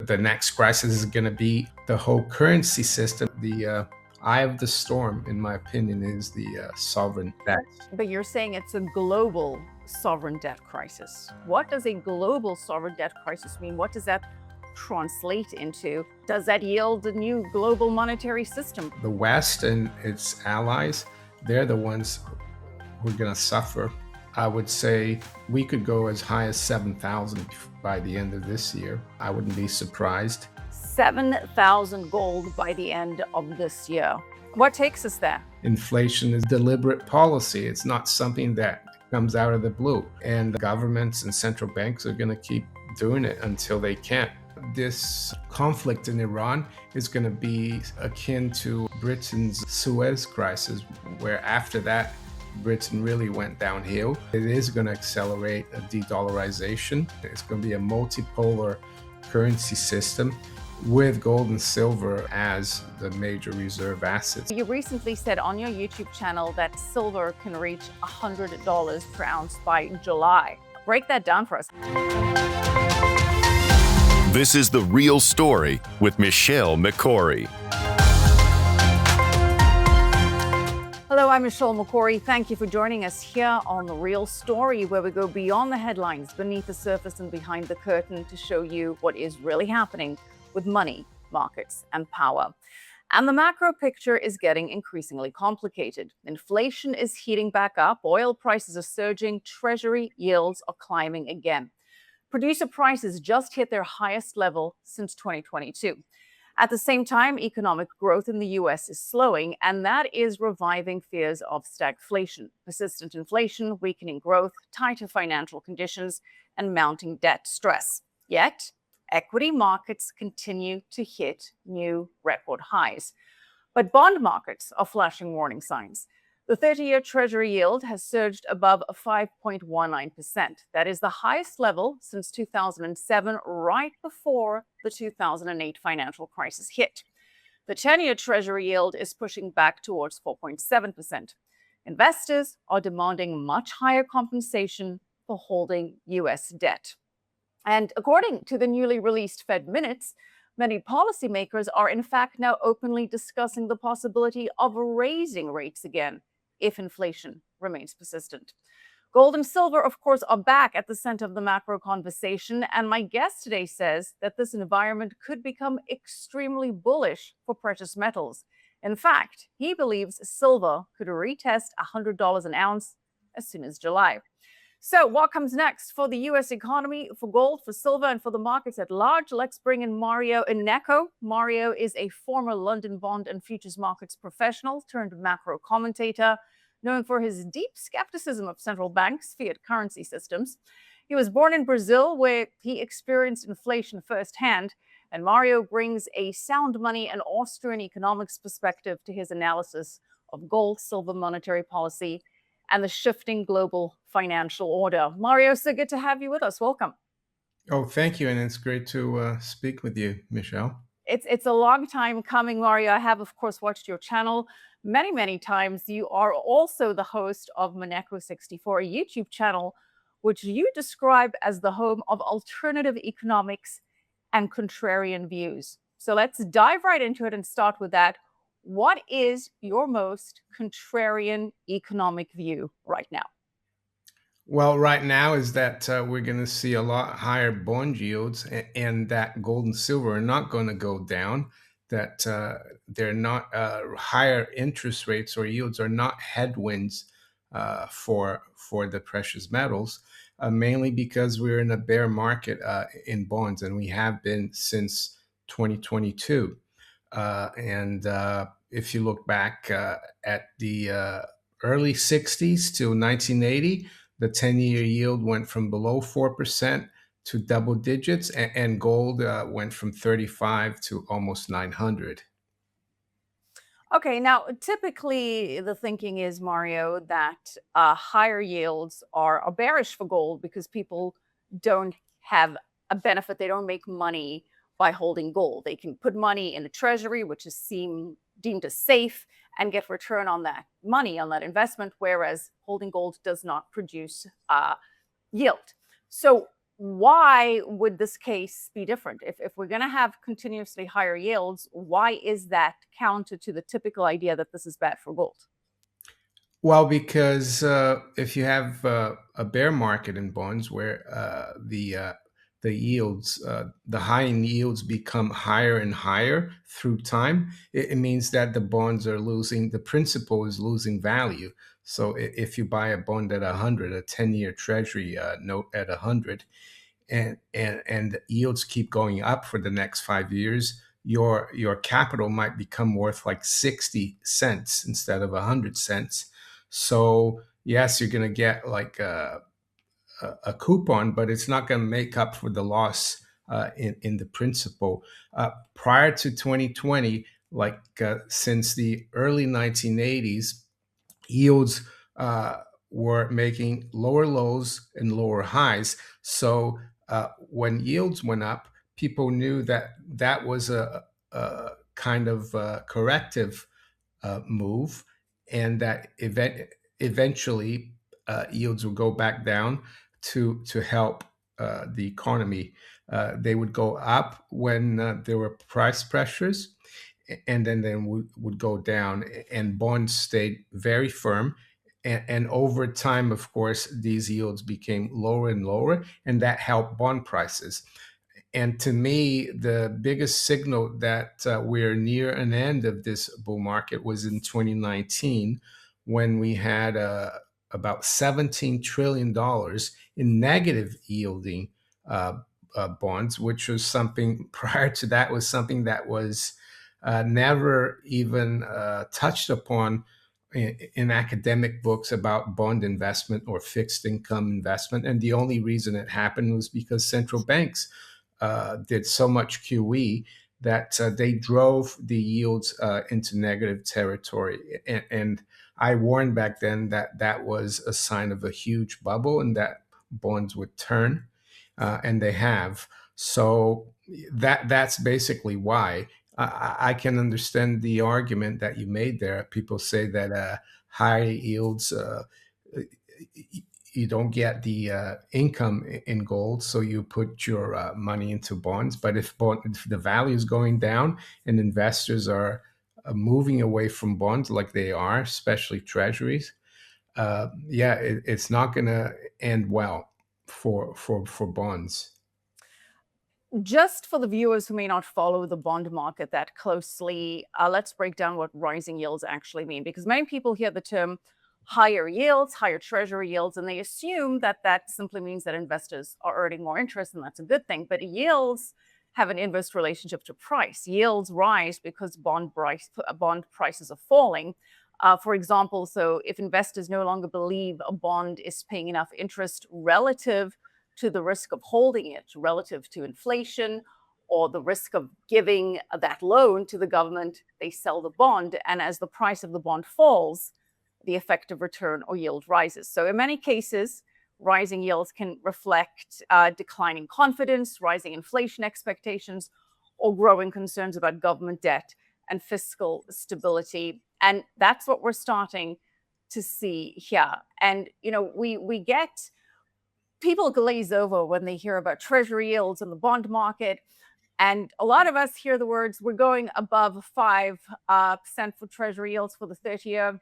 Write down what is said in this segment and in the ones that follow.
the next crisis is going to be the whole currency system. The eye of the storm, in my opinion, is the sovereign debt. But you're saying it's a global sovereign debt crisis. What does a global sovereign debt crisis mean? What does that translate into? Does that yield a new global monetary system? The West and its allies, they're the ones who are going to suffer. I would say we could go as high as 7,000 by the end of this year. I wouldn't be surprised. 7,000 gold by the end of this year. What takes us there? Inflation is deliberate policy. It's not something that comes out of the blue. And governments and central banks are going to keep doing it until they can't. This conflict in Iran is going to be akin to Britain's Suez crisis, where after that, Britain really went downhill. It is going to accelerate a de-dollarization. It's going to be a multipolar currency system with gold and silver as the major reserve assets. You recently said on your YouTube channel that silver can reach $100 per ounce by July. Break that down for us. This is The Real Story with Michelle Makori. Hello, I'm Michelle Makori. Thank you for joining us here on The Real Story, where we go beyond the headlines, beneath the surface and behind the curtain to show you what is really happening with money, markets, and power. And the macro picture is getting increasingly complicated. Inflation is heating back up, oil prices are surging, Treasury yields are climbing again. Producer prices just hit their highest level since 2022. At the same time, economic growth in the US is slowing, and that is reviving fears of stagflation, persistent inflation, weakening growth, tighter financial conditions, and mounting debt stress. Yet, equity markets continue to hit new record highs. But bond markets are flashing warning signs. The 30-year Treasury yield has surged above 5.19%. That is the highest level since 2007, right before the 2008 financial crisis hit. The 10-year Treasury yield is pushing back towards 4.7%. Investors are demanding much higher compensation for holding U.S. debt. And according to the newly released Fed minutes, many policymakers are in fact now openly discussing the possibility of raising rates again if inflation remains persistent. Gold and silver, of course, are back at the center of the macro conversation, and my guest today says that this environment could become extremely bullish for precious metals. In fact, he believes silver could retest $100 an ounce as soon as July. So what comes next for the U.S. economy, for gold, for silver, and for the markets at large? Let's bring in Mario Innecco. Mario is a former London bond and futures markets professional turned macro commentator, known for his deep skepticism of central banks' fiat currency systems. He was born in Brazil, where he experienced inflation firsthand, and Mario brings a sound money and Austrian economics perspective to his analysis of gold, silver monetary policy, and the shifting global financial order. Mario, so good to have you with us. Welcome. Oh, thank you. And it's great to speak with you, Michelle. It's a long time coming, Mario. I have, of course, watched your channel many, many times. You are also the host of Maneco64 YouTube channel, which you describe as the home of alternative economics and contrarian views. So let's dive right into it and start with that. What is your most contrarian economic view right now? Well, right now is that we're going to see a lot higher bond yields, and that gold and silver are not going to go down, that they're not higher interest rates or yields are not headwinds for the precious metals, mainly because we're in a bear market in bonds, and we have been since 2022. And if you look back at the early 60s to 1980, the 10-year yield went from below 4% to double digits, and gold went from 35 to almost 900. Okay, now typically the thinking is, Mario, that higher yields are bearish for gold because people don't have a benefit. They don't make money by holding gold. They can put money in the Treasury, which is deemed as safe, and get return on that money, on that investment, whereas holding gold does not produce yield. So Why would this case be different? If we're going to have continuously higher yields, why is that counter to the typical idea that this is bad for gold? Well, because if you have a bear market in bonds where the yields, the high yields become higher and higher through time, it means that the bonds are losing, the principal is losing value. So if you buy a bond at 100, a 10-year Treasury note at 100, and the yields keep going up for the next 5 years, your capital might become worth like 60 cents instead of 100 cents. So yes, you're going to get like a coupon, but it's not going to make up for the loss in the principal. Prior to 2020, like since the early 1980s, yields were making lower lows and lower highs. So when yields went up, people knew that that was a kind of corrective move, and that eventually yields would go back down to help the economy. They would go up when there were price pressures, and then would go down, and bonds stayed very firm. And over time, of course, these yields became lower and lower, and that helped bond prices. And to me, the biggest signal that we're near an end of this bull market was in 2019, when we had about $17 trillion in negative yielding uh, bonds, which was something prior to that was something that was never even touched upon in academic books about bond investment or fixed income investment. And the only reason it happened was because central banks did so much QE that they drove the yields into negative territory. And I warned back then that that was a sign of a huge bubble and that bonds would turn, and they have. So that's basically why. I can understand the argument that you made there. People say that high yields, you don't get the income in gold, so you put your money into bonds. But if the value is going down and investors are moving away from bonds like they are, especially treasuries, yeah, it's not going to end well for bonds. Just for the viewers who may not follow the bond market that closely, let's break down what rising yields actually mean, because many people hear the term higher yields, higher treasury yields, and they assume that that simply means that investors are earning more interest, and that's a good thing. But yields have an inverse relationship to price. Yields rise because bond prices are falling. For example, so if investors no longer believe a bond is paying enough interest relative to the risk of holding it relative to inflation or the risk of giving that loan to the government, they sell the bond. And as the price of the bond falls, the effective return or yield rises. So in many cases, rising yields can reflect declining confidence, rising inflation expectations, or growing concerns about government debt and fiscal stability. And that's what we're starting to see here. And, we get people glaze over when they hear about treasury yields in the bond market. And a lot of us hear the words, we're going above 5% for treasury yields for the 30-year.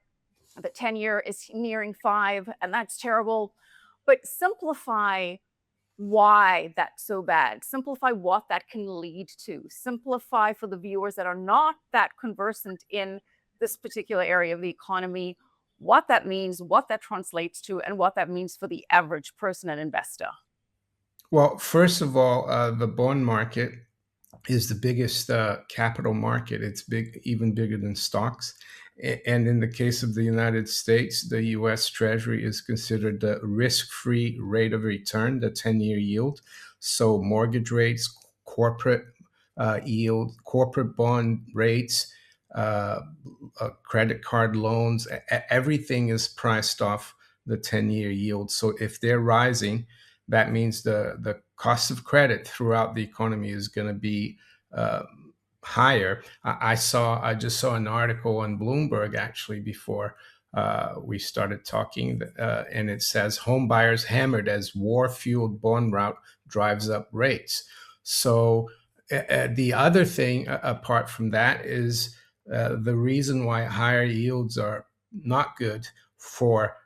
The 10-year is nearing 5, and that's terrible. But simplify why that's so bad. Simplify what that can lead to. Simplify for the viewers that are not that conversant in this particular area of the economy, what that means, what that translates to, and what that means for the average person and investor. Well, first of all, the bond market is the biggest capital market. It's big, even bigger than stocks. And in the case of the United States, the US Treasury is considered the risk free rate of return, the 10-year yield. So mortgage rates, corporate yield, corporate bond rates, uh, credit card loans, everything is priced off the 10-year yield. So if they're rising, that means the cost of credit throughout the economy is going to be uh, higher. I just saw an article on Bloomberg actually before we started talking, and it says home buyers hammered as war fueled bond rout drives up rates. So the other thing apart from that is the reason why higher yields are not good for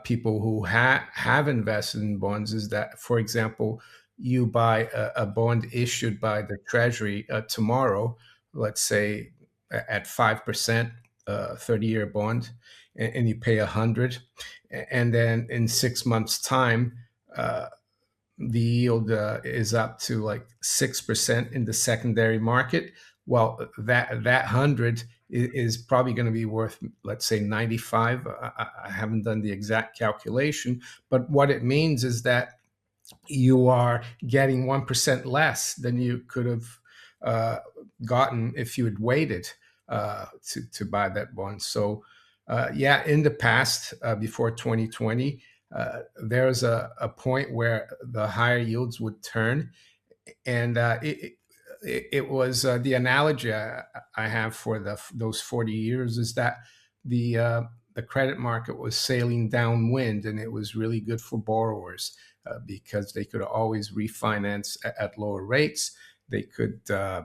people who have invested in bonds is that, for example, you buy a bond issued by the Treasury tomorrow, let's say at 5%, 30-year bond, and you pay 100, and then in 6 months' time, uh, the yield is up to like 6% in the secondary market. Well, that 100 is probably going to be worth, let's say, 95. I haven't done the exact calculation, but what it means is that you are getting 1% less than you could have uh, gotten if you had waited to buy that bond. So, yeah, in the past, before 2020, there's a point where the higher yields would turn, and it was the analogy I have for those 40 years is that the uh, the credit market was sailing downwind, and it was really good for borrowers because they could always refinance at lower rates. They could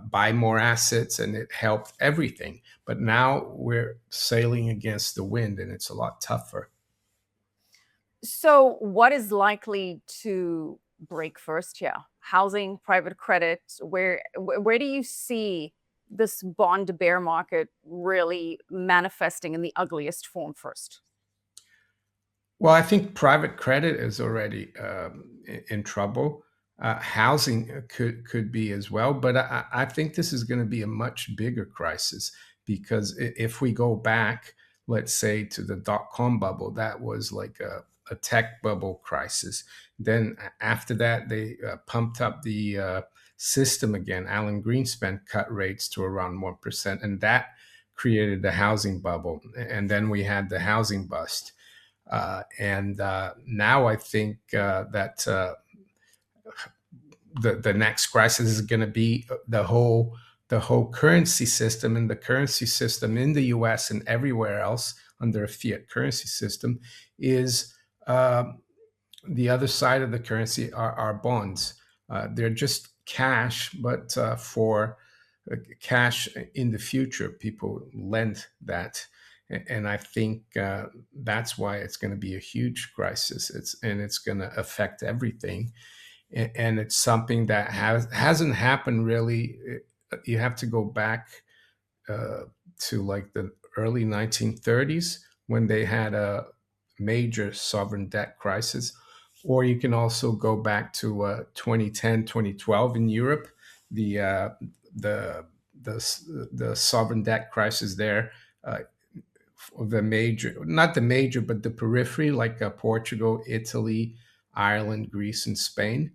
buy more assets, and it helped everything. But now we're sailing against the wind, and it's a lot tougher. So, what is likely to break first here? Housing, private credit? Where do you see this bond bear market really manifesting in the ugliest form first? Well, I think private credit is already in trouble. Housing could be as well, but I think this is going to be a much bigger crisis because if we go back, let's say to the dot-com bubble, that was like a tech bubble crisis. Then after that, they pumped up the system again. Alan Greenspan cut rates to around 1%, and that created the housing bubble. And then we had the housing bust. And now I think that the next crisis is going to be the whole currency system, and the currency system in the U.S. and everywhere else under a fiat currency system is the other side of the currency are bonds. They're just cash, but for cash in the future, people lend that. And I think that's why it's going to be a huge crisis. It's going to affect everything, and it's something that hasn't happened really. You have to go back uh, to like the early 1930s when they had a major sovereign debt crisis, or you can also go back to 2010, 2012 in Europe, the uh, the the sovereign debt crisis there. Uh, the major, not the major, but the periphery, like Portugal, Italy, Ireland, Greece, and Spain.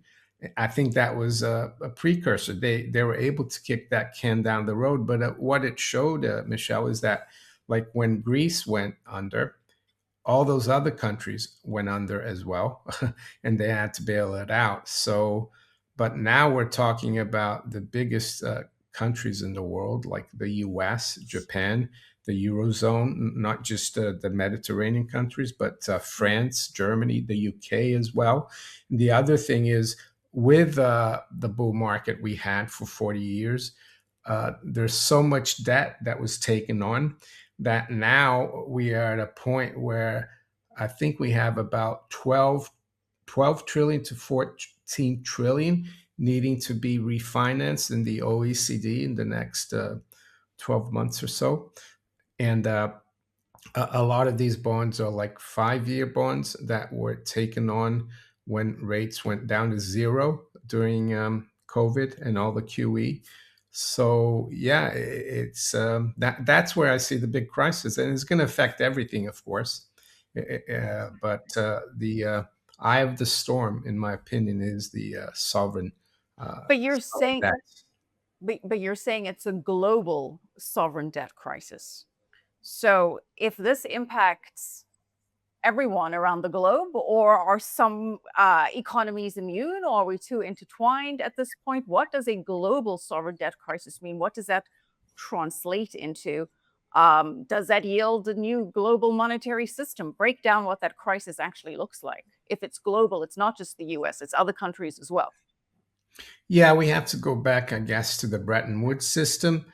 I think that was a precursor. They were able to kick that can down the road, but what it showed, Michelle, is that like when Greece went under, all those other countries went under as well, and they had to bail it out. So, but now we're talking about the biggest countries in the world, like the US, Japan, the Eurozone, not just the Mediterranean countries, but France, Germany, the UK as well. And the other thing is, with the bull market we had for 40 years, there's so much debt that was taken on that now we are at a point where I think we have about 12 trillion to 14 trillion needing to be refinanced in the OECD in the next 12 months or so. And a lot of these bonds are like 5-year bonds that were taken on when rates went down to zero during COVID and all the QE. So yeah, it's that's where I see the big crisis, and it's going to affect everything, of course. But the eye of the storm, in my opinion, is the But you're sovereign saying, debt. but you're saying it's a global sovereign debt crisis. So, if this impacts everyone around the globe, or are some economies immune, or are we too intertwined at this point? What does a global sovereign debt crisis mean? What does that translate into? Does that yield a new global monetary system? Break down what that crisis actually looks like. If it's global, it's not just the US, it's other countries as well. Yeah, we have to go back, I guess, to the Bretton Woods system,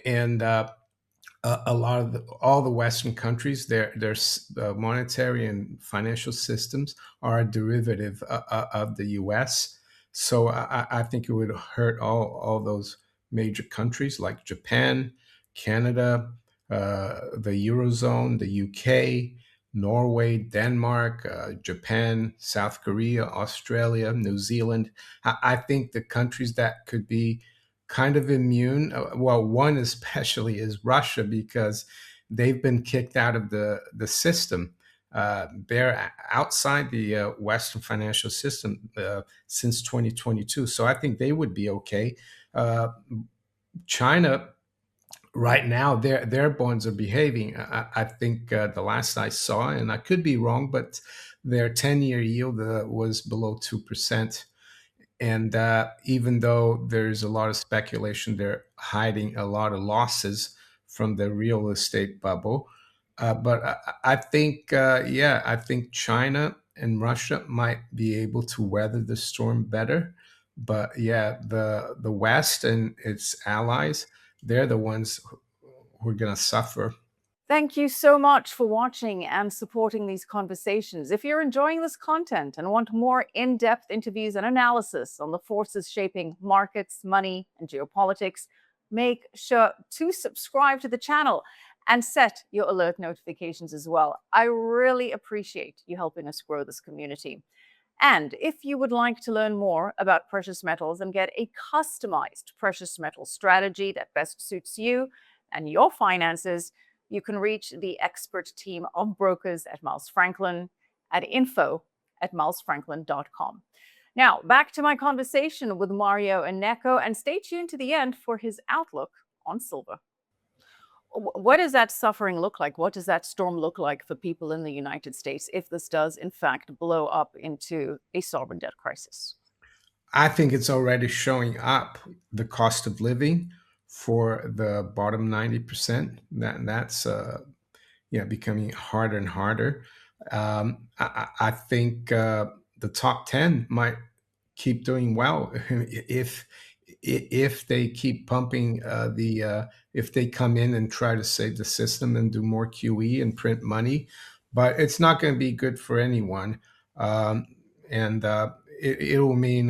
and a lot of all the Western countries, their monetary and financial systems are a derivative of the U.S. So I think it would hurt all those major countries like Japan, Canada, the Eurozone, the UK, Norway, Denmark, Japan, South Korea, Australia, New Zealand. I think the countries that could be kind of immune. Well, one especially is Russia because they've been kicked out of the system. They're outside the Western financial system since 2022, so I think they would be okay. Uh, China right now, their bonds are behaving. I think the last I saw, and I could be wrong, but their 10-year yield was below 2%. And even though there's a lot of speculation, they're hiding a lot of losses from the real estate bubble. But I think, yeah, I think China and Russia might be able to weather the storm better. But yeah, the West and its allies, they're the ones who are going to suffer. Thank you so much for watching and supporting these conversations. If you're enjoying this content and want more in depth interviews and analysis on the forces shaping markets, money, and geopolitics, make sure to subscribe to the channel and set your alert notifications as well. I really appreciate you helping us grow this community. And if you would like to learn more about precious metals and get a customized precious metal strategy that best suits you and your finances, you can reach the expert team of brokers at Miles Franklin at info@milesfranklin.com. Now, back to my conversation with Mario Innecco, and stay tuned to the end for his outlook on silver. What does that suffering look like? What does that storm look like for people in the United States if this does, in fact, blow up into a sovereign debt crisis? I think it's already showing up the cost of living for the bottom 90%. That's yeah, becoming harder and harder. I think the top 10 might keep doing well if they keep pumping if they come in and try to save the system and do more QE and print money, but it's not going to be good for anyone. um, and it will mean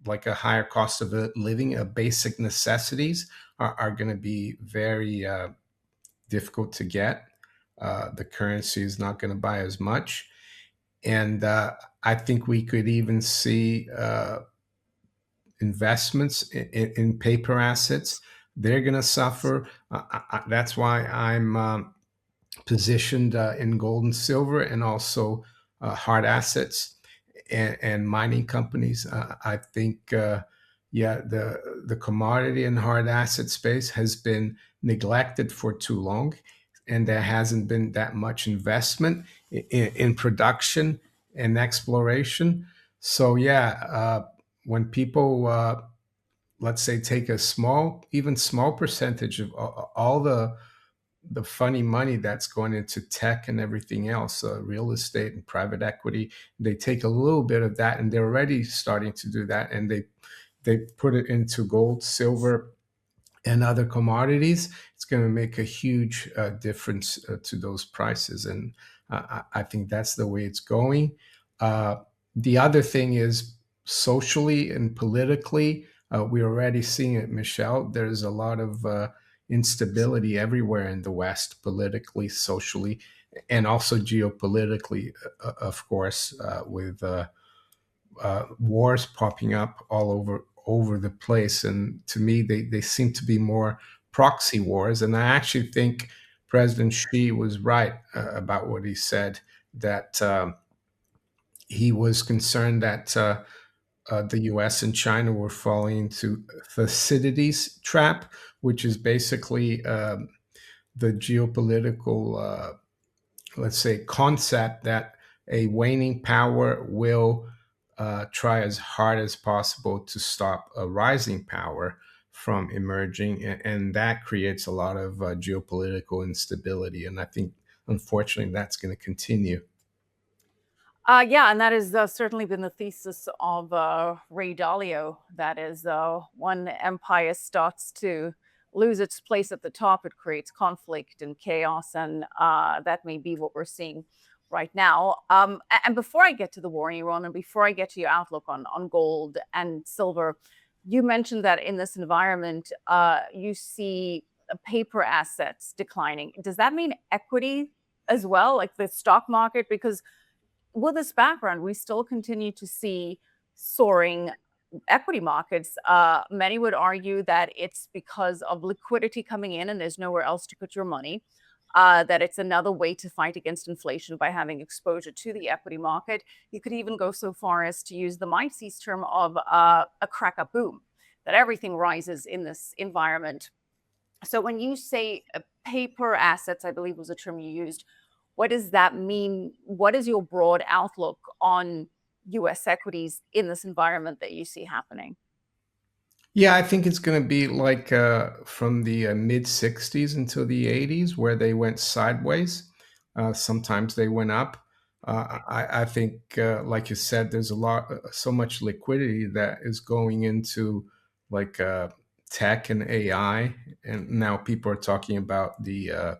like a higher cost of living. Basic necessities are going to be very difficult to get. The currency is not going to buy as much. And I think we could even see investments in paper assets. They're going to suffer. That's why I'm positioned in gold and silver, and also hard assets and mining companies. I think, yeah, the commodity and hard asset space has been neglected for too long, and there hasn't been that much investment in production and exploration. So yeah, when people let's say take a small, even small percentage of all the funny money that's going into tech and everything else, real estate and private equity. They take a little bit of that, and they're already starting to do that, and they put it into gold, silver, and other commodities. It's going to make a huge difference to those prices, and I think that's the way it's going. Uh, the other thing is socially and politically, we're already seeing it, Michelle. There's a lot of instability everywhere in the West, politically, socially, and also geopolitically, of course, with wars popping up all over the place. And to me, they seem to be more proxy wars. And I actually think President Xi was right about what he said, that he was concerned that the US and China were falling into Thucydides trap, which is basically the geopolitical, let's say, concept that a waning power will try as hard as possible to stop a rising power from emerging, and that creates a lot of geopolitical instability. And I think, unfortunately, that's going to continue. Yeah, and that has certainly been the thesis of Ray Dalio. That is, one empire starts to lose its place at the top, it creates conflict and chaos, and that may be what we're seeing right now. And before I get to the war in Iran, and before I get to your outlook on gold and silver, you mentioned that in this environment, you see paper assets declining. Does that mean equity as well, like the stock market? Because with this background, we still continue to see soaring equity markets. Many would argue that it's because of liquidity coming in and there's nowhere else to put your money. That it's another way to fight against inflation by having exposure to the equity market. You could even go so far as to use the Mises term of a crack up boom, that everything rises in this environment. So when you say paper assets, I believe was a term you used, what does that mean? What is your broad outlook on US equities in this environment that you see happening? Yeah, I think it's going to be like from the mid 60s until the 80s, where they went sideways. Sometimes they went up. I think, like you said, there's a lot, so much liquidity that is going into like tech and AI. And now people are talking about the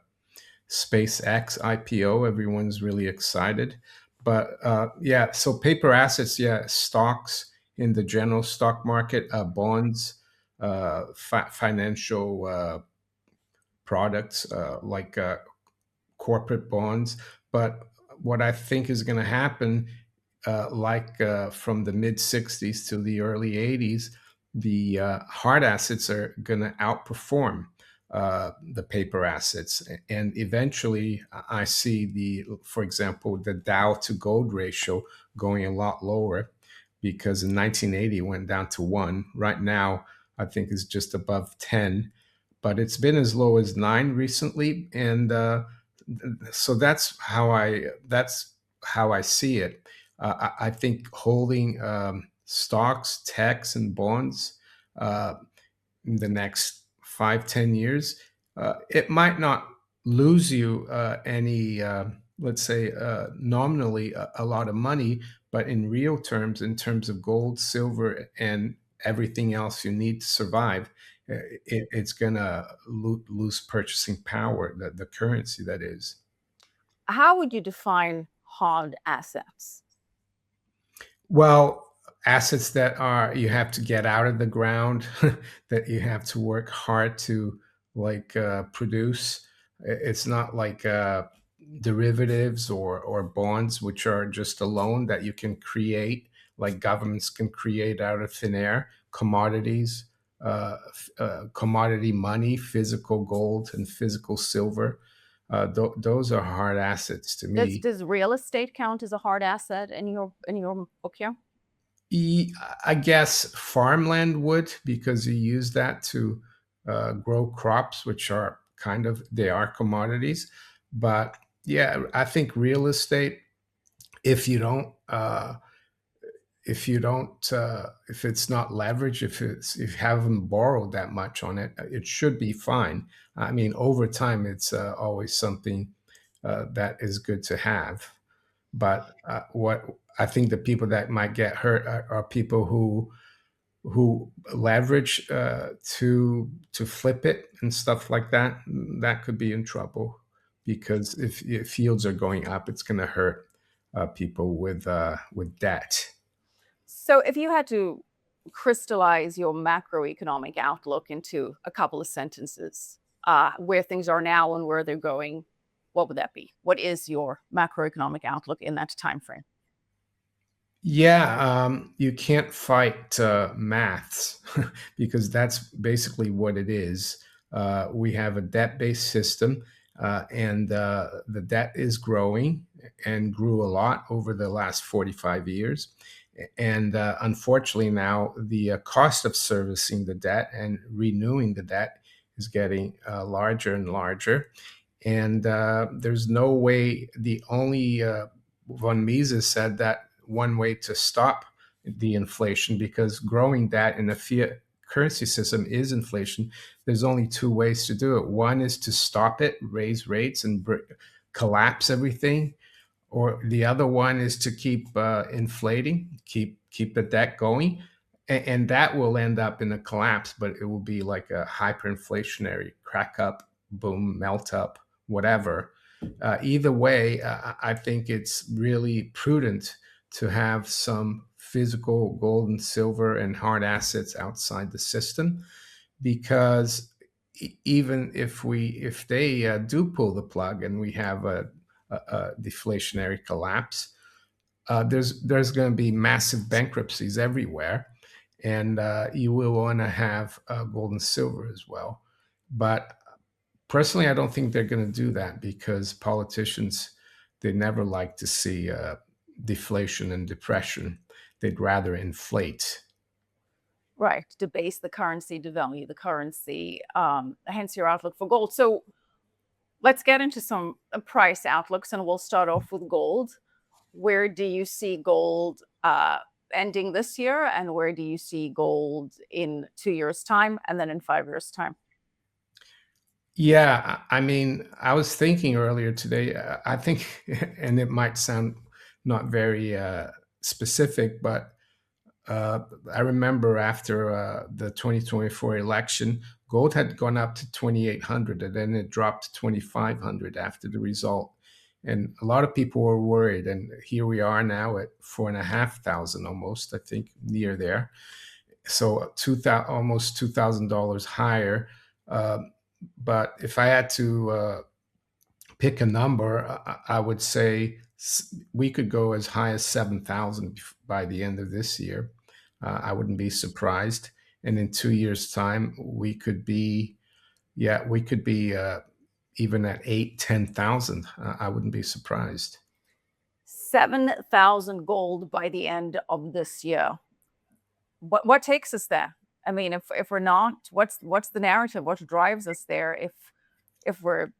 SpaceX IPO. Everyone's really excited. But yeah, so paper assets, yeah, stocks in the general stock market, bonds, financial products like corporate bonds. But what I think is going to happen, from the mid 60s to the early 80s, the hard assets are going to outperform the paper assets. And eventually, I see for example, the Dow to gold ratio going a lot lower because in 1980 it went down to one. Right now, I think it's just above 10, but it's been as low as nine recently. And so that's how I see it. I think holding stocks, techs, and bonds uh, in the next 5, 10 years, it might not lose you any, let's say, nominally a lot of money, but in real terms, in terms of gold, silver, and everything else you need to survive, it's going to lose purchasing power, the currency that is. How would you define hard assets? Well, assets that are you have to get out of the ground, that you have to work hard to like produce. It's not like derivatives or bonds, which are just a loan that you can create, like governments can create out of thin air. Commodities, commodity money, physical gold and physical silver. Those are hard assets to Does me. does real estate count as a hard asset in your book here? I guess farmland would, because you use that to grow crops, which are they are commodities. But yeah, I think real estate, if you don't, if it's not leveraged, if you haven't borrowed that much on it, it should be fine. I mean, over time, it's always something that is good to have. But what I think the people that might get hurt are people who leverage to flip it and stuff like that. That could be in trouble, because if yields are going up, it's going to hurt people with debt. So if you had to crystallize your macroeconomic outlook into a couple of sentences, where things are now and where they're going, what would that be? What is your macroeconomic outlook in that time frame? Yeah, you can't fight maths because that's basically what it is. We have a debt based system, and the debt is growing and grew a lot over the last 45 years. And unfortunately, now the cost of servicing the debt and renewing the debt is getting larger and larger. And there's no way, the only von Mises said that one way to stop the inflation, because growing debt in a fiat currency system is inflation. There's only two ways to do it. One is to stop it, raise rates, and collapse everything, or the other one is to keep inflating, keep the debt going, and that will end up in a collapse. But it will be like a hyperinflationary crack up, boom, melt up, whatever. Either way, I think it's really prudent to have some physical gold and silver and hard assets outside the system, because even if they do pull the plug and we have a deflationary collapse, there's going to be massive bankruptcies everywhere, and you will want to have gold and silver as well. But personally, I don't think they're going to do that, because politicians, they never like to see deflation and depression. They'd rather inflate. Right. Debase the currency, devalue the currency, hence your outlook for gold. So let's get into some price outlooks, and we'll start off with gold. Where do you see gold ending this year, and where do you see gold in 2 years' time, and then in 5 years' time? Yeah, I mean, I was thinking earlier today, I think, and it might sound not very specific, but uh, I remember after the 2024 election, gold had gone up to 2,800, and then it dropped to 2,500 after the result. And a lot of people were worried. And here we are now at 4,500 almost, I think, near there. So 2,000, almost $2,000 higher. Um, but if I had to pick a number, I would say we could go as high as 7,000 by the end of this year. I wouldn't be surprised. And in 2 years' time, we could be even at 8, 10,000. I wouldn't be surprised. 7,000 gold by the end of this year. What takes us there? I mean, if we're not, what's the narrative? What drives us there? If we're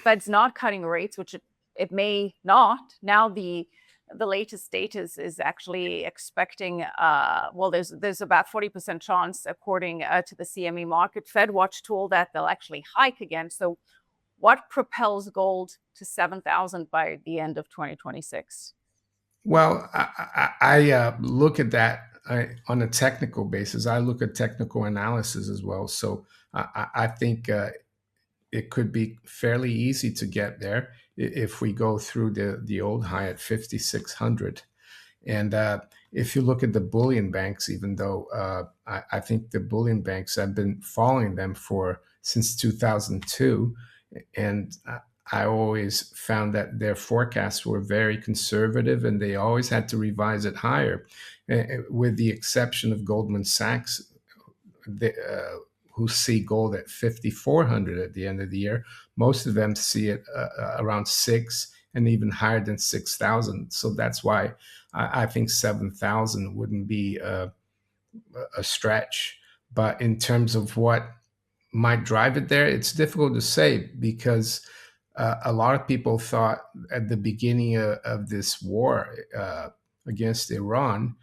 Fed's not cutting rates, which it may not. Now the latest data is actually expecting well, there's about 40% chance, according to the CME Market Fed Watch tool, that they'll actually hike again. So what propels gold to 7,000 by the end of 2026? Well, I look at that on a technical basis. I look at technical analysis as well. So I think it could be fairly easy to get there if we go through the old high at 5,600. And if you look at the bullion banks, even though I think the bullion banks have been following them for since 2002, and I always found that their forecasts were very conservative, and they always had to revise it higher, with the exception of Goldman Sachs, the, who see gold at 5,400 at the end of the year. Most of them see it around six, and even higher than 6,000. So that's why I think 7,000 wouldn't be a stretch. But in terms of what might drive it there, it's difficult to say, because a lot of people thought at the beginning of this war against Iran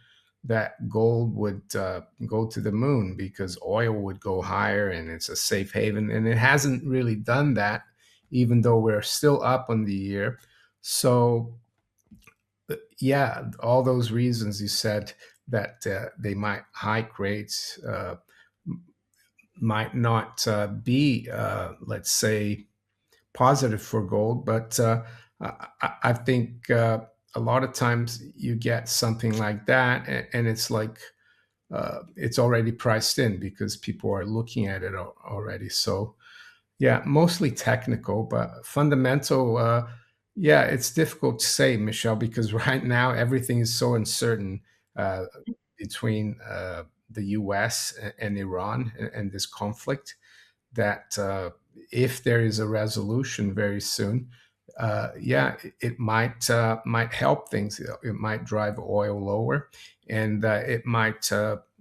that gold would go to the moon, because oil would go higher and it's a safe haven. And it hasn't really done that, even though we're still up on the year. So, yeah, all those reasons you said, that they might hike rates, might not be, let's say, positive for gold. But I think a lot of times you get something like that, and it's like it's already priced in, because people are looking at it already. So, yeah, mostly technical, but fundamental. Yeah, it's difficult to say, Michelle, because right now everything is so uncertain uh, between the U.S. and Iran, and this conflict, that if there is a resolution very soon, yeah, it might help things. It might drive oil lower, and it might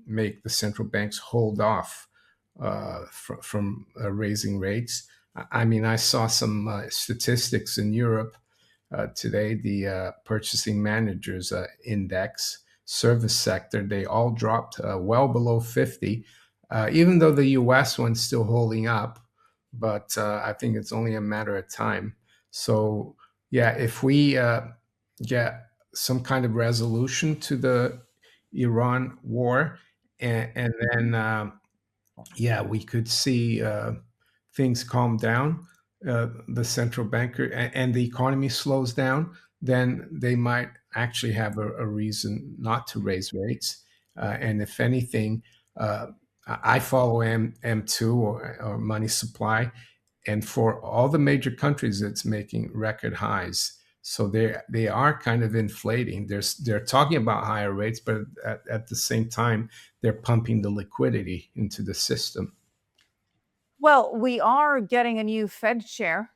make the central banks hold off from raising rates. I mean, I saw some statistics in Europe today. The purchasing managers index, service sector, they all dropped well below 50, even though the US one's still holding up. But I think it's only a matter of time. So, yeah, if we get some kind of resolution to the Iran war, and then yeah, we could see things calm down. The central banker and the economy slows down, then they might actually have a reason not to raise rates. And if anything, uh, I follow M2 or money supply, and for all the major countries, it's making record highs. So they are kind of inflating. They're talking about higher rates, but at the same time, they're pumping the liquidity into the system. Well, we are getting a new Fed chair.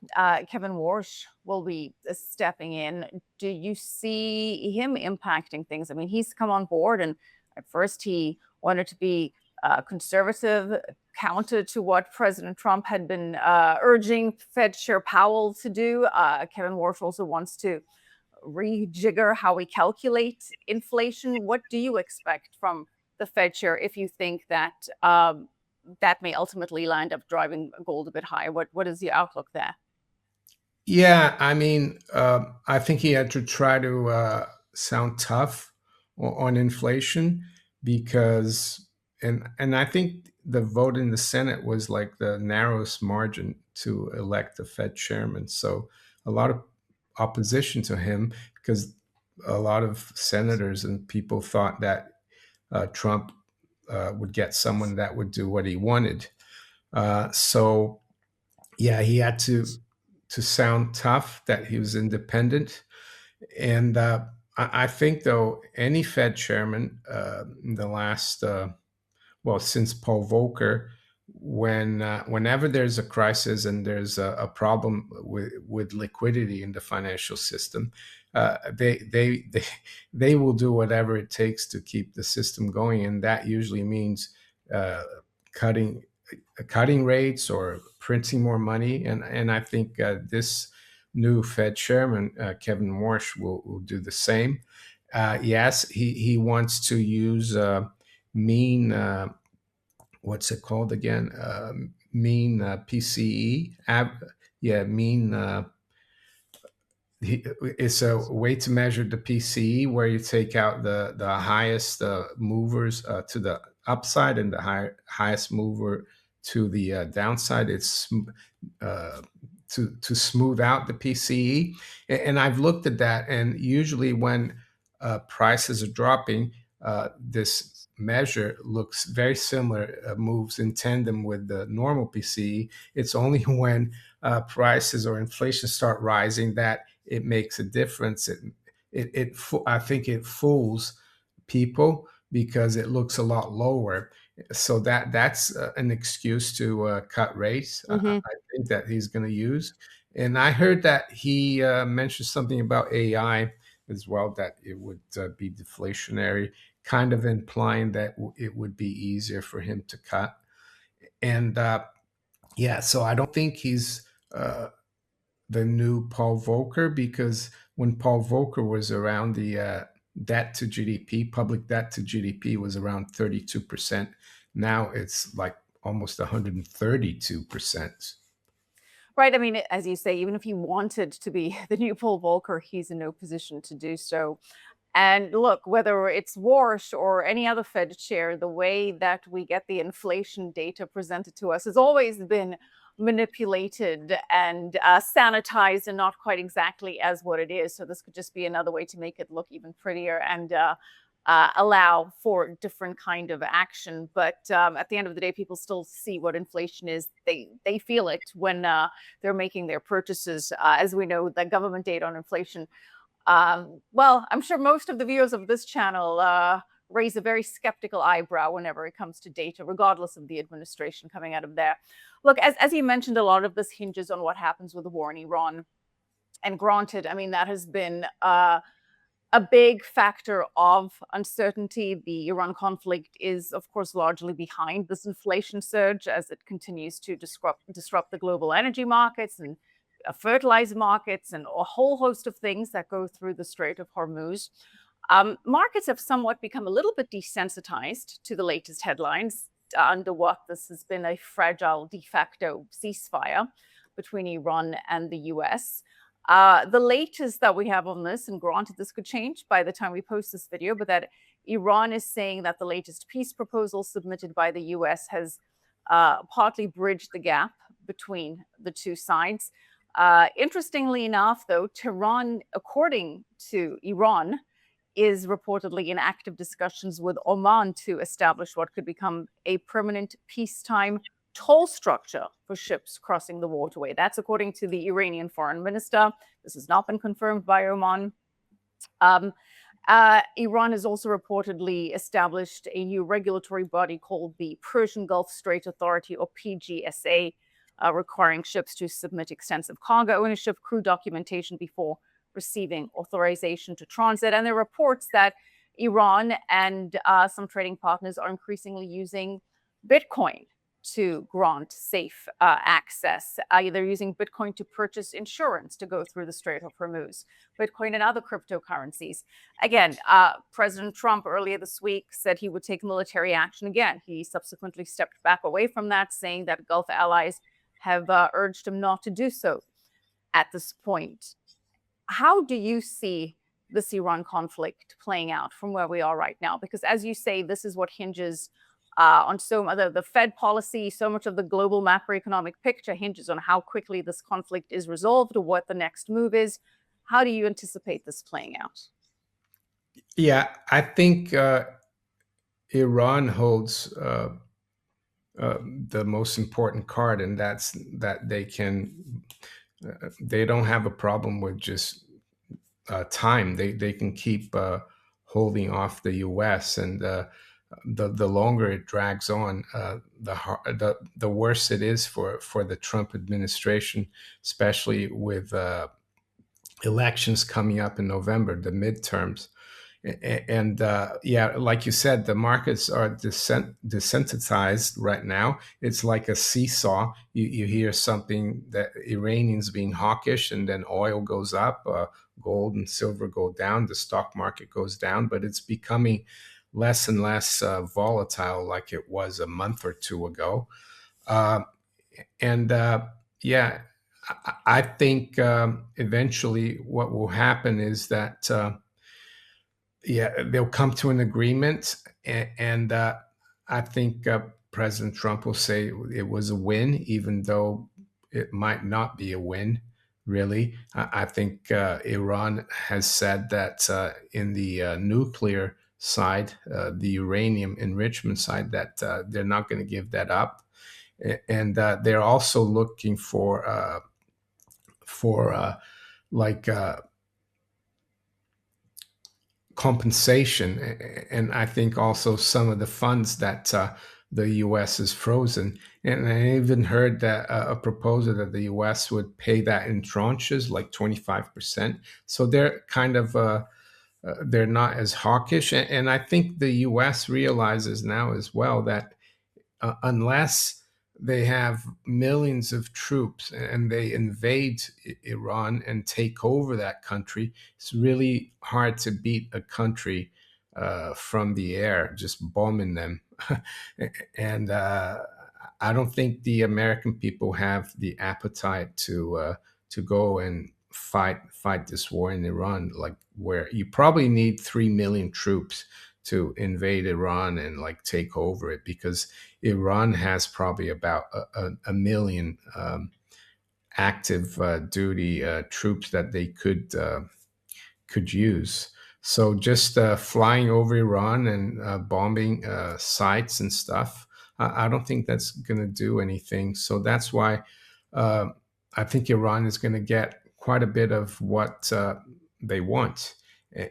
Kevin Warsh will be stepping in. Do you see him impacting things? I mean, he's come on board, and at first he wanted to be conservative, counter to what President Trump had been urging Fed Chair Powell to do. Kevin Warsh also wants to rejigger how we calculate inflation. What do you expect from the Fed chair if you think that that may ultimately land up driving gold a bit higher? What is the outlook there? Yeah, I mean, I think he had to try to sound tough on inflation because, and I think the vote in the Senate was like the narrowest margin to elect the Fed chairman. So a lot of opposition to him because a lot of senators and people thought that Trump would get someone that would do what he wanted. So yeah, he had to sound tough that he was independent. And I think, though, any Fed chairman in the last, well, since Paul Volcker, whenever there's a crisis and there's a problem with liquidity in the financial system, they will do whatever it takes to keep the system going, and that usually means uh, cutting cutting rates or printing more money. And I think this new Fed chairman, Kevin Warsh, will do the same. Yes, he wants to use mean, what's it called again? Mean PCE. Yeah, mean. It's a way to measure the PCE where you take out the highest movers to the upside and the highest mover to the downside. It's uh, to smooth out the PCE. And I've looked at that, and usually when prices are dropping, this measure looks very similar, moves in tandem with the normal PCE. It's only when prices or inflation start rising that it makes a difference. I think it fools people because it looks a lot lower. So that's an excuse to cut rates. Hmm. I think that he's going to use. And I heard that he mentioned something about AI as well, that it would be deflationary, kind of implying that it would be easier for him to cut. And yeah, so I don't think he's uh, the new Paul Volcker, because when Paul Volcker was around, the debt to GDP, public debt to GDP was around 32%. Now it's like almost 132%. Right. I mean, as you say, even if he wanted to be the new Paul Volcker, he's in no position to do so. And look, whether it's Warsh or any other Fed chair, the way that we get the inflation data presented to us has always been manipulated and sanitized and not quite exactly as what it is. So this could just be another way to make it look even prettier and allow for different kind of action. But at the end of the day, people still see what inflation is. They feel it when they're making their purchases. As we know, the government data on inflation, well, I'm sure most of the viewers of this channel raise a very skeptical eyebrow whenever it comes to data, regardless of the administration coming out of there. Look, as you mentioned, a lot of this hinges on what happens with the war in Iran. And granted, I mean, that has been a big factor of uncertainty. The Iran conflict is, of course, largely behind this inflation surge as it continues to disrupt the global energy markets and fertilizer markets and a whole host of things that go through the Strait of Hormuz. Markets have somewhat become a little bit desensitized to the latest headlines under what this has been a fragile de facto ceasefire between Iran and the US. The latest that we have on this, and granted this could change by the time we post this video, but that Iran is saying that the latest peace proposal submitted by the US has partly bridged the gap between the two sides. Interestingly enough, though, Tehran, according to Iran, is reportedly in active discussions with Oman to establish what could become a permanent peacetime toll structure for ships crossing the waterway. That's according to the Iranian foreign minister. This has not been confirmed by Oman. Iran has also reportedly established a new regulatory body called the Persian Gulf Strait Authority, or PGSA, requiring ships to submit extensive cargo ownership, crew documentation before receiving authorization to transit. And there are reports that Iran and some trading partners are increasingly using Bitcoin to grant safe access. They're using Bitcoin to purchase insurance to go through the Strait of Hormuz, Bitcoin and other cryptocurrencies. Again, President Trump earlier this week said he would take military action again. He subsequently stepped back away from that, saying that Gulf allies have urged him not to do so at this point. How do you see this Iran conflict playing out from where we are right now? Because as you say, this is what hinges on the Fed policy. So much of the global macroeconomic picture hinges on how quickly this conflict is resolved or what the next move is. How do you anticipate this playing out? Yeah, I think Iran holds the most important card, and that's that they don't have a problem with just time. They can keep holding off the U.S. and the longer it drags on, the worse it is for the Trump administration, especially with elections coming up in November, the midterms. And yeah, like you said, the markets are desensitized right now. It's like a seesaw. You hear something that Iranians being hawkish, and then oil goes up, gold and silver go down, the stock market goes down, but it's becoming less and less volatile like it was a month or two ago. Uh, and yeah, I think eventually what will happen is that yeah, they'll come to an agreement, and I think President Trump will say it was a win, even though it might not be a win. Really, I think Iran has said that in the nuclear side, the uranium enrichment side, that they're not going to give that up, and they're also looking for like compensation, and I think also some of the funds that the U.S. has frozen. And I even heard that a proposal that the U.S. would pay that in tranches, like 25%. So they're kind of they're not as hawkish, and I think the U.S. realizes now as well that unless they have millions of troops and they invade Iran and take over that country, it's really hard to beat a country from the air, just bombing them. And I don't think the American people have the appetite to go and fight this war in Iran, like where you probably need 3 million troops to invade Iran and like take over it, because Iran has probably about a million active duty troops that they could use. So just flying over Iran and bombing sites and stuff, I don't think that's going to do anything. So that's why uh, I think Iran is going to get quite a bit of what they want.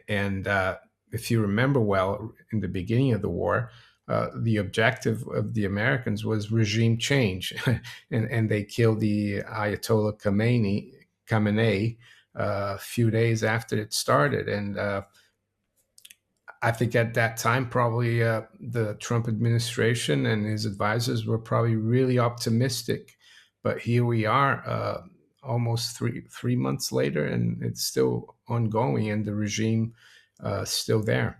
And if you remember well, in the beginning of the war, the objective of the Americans was regime change, and they killed the Ayatollah Khamenei a few days after it started. And I think at that time, probably the Trump administration and his advisors were probably really optimistic. But here we are, almost three months later, and it's still ongoing, and the regime still there.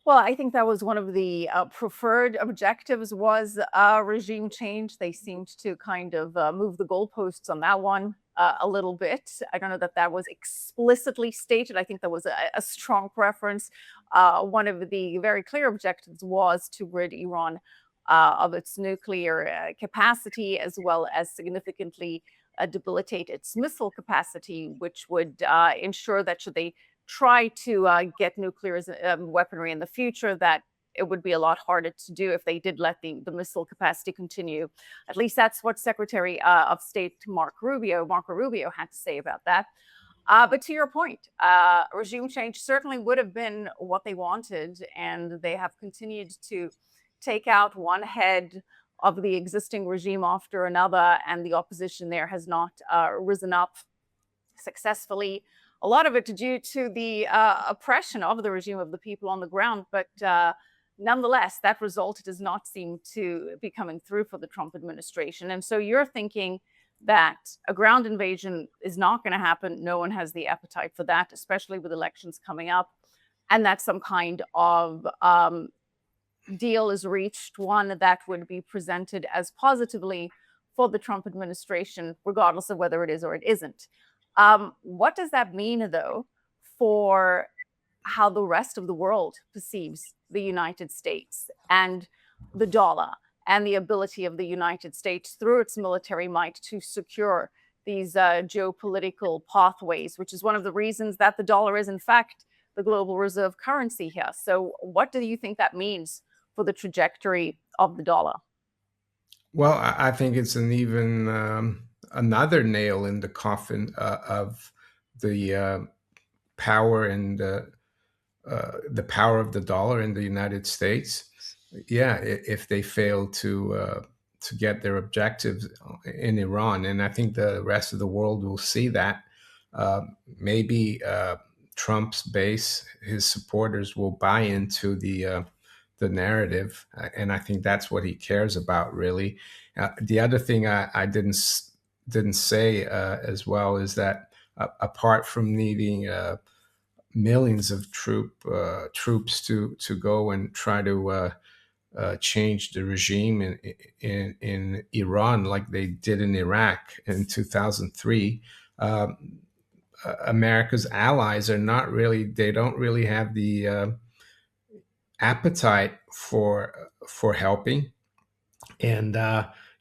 Well, I think that was one of the preferred objectives was regime change. They seemed to kind of move the goalposts on that one a little bit. I don't know that that was explicitly stated. I think that was a strong preference. One of the very clear objectives was to rid Iran of its nuclear capacity, as well as significantly debilitate its missile capacity, which would ensure that should they try to get nuclear weaponry in the future, that it would be a lot harder to do if they did let the missile capacity continue. At least that's what Secretary of State Marco Rubio had to say about that. But to your point, regime change certainly would have been what they wanted, and they have continued to take out one head of the existing regime after another, and the opposition there has not risen up successfully. A lot of it due to the oppression of the regime of the people on the ground, but nonetheless, that result does not seem to be coming through for the Trump administration. And so you're thinking that a ground invasion is not going to happen. No one has the appetite for that, especially with elections coming up, and that some kind of deal is reached, one that would be presented as positively for the Trump administration, regardless of whether it is or it isn't. What does that mean, though, for how the rest of the world perceives the United States and the dollar and the ability of the United States through its military might to secure these geopolitical pathways, which is one of the reasons that the dollar is, in fact, the global reserve currency here. So, what do you think that means for the trajectory of the dollar? Well, I think it's an even another nail in the coffin of the power and the power of the dollar in the United States. Yeah, if they fail to get their objectives in Iran, and I think the rest of the world will see that. Maybe Trump's base, his supporters, will buy into the narrative, and I think that's what he cares about, really. The other thing I didn't say as well is that apart from needing millions of troops to go and try to change the regime in Iran, like they did in Iraq in 2003. America's allies are not really; they don't really have the appetite for helping. And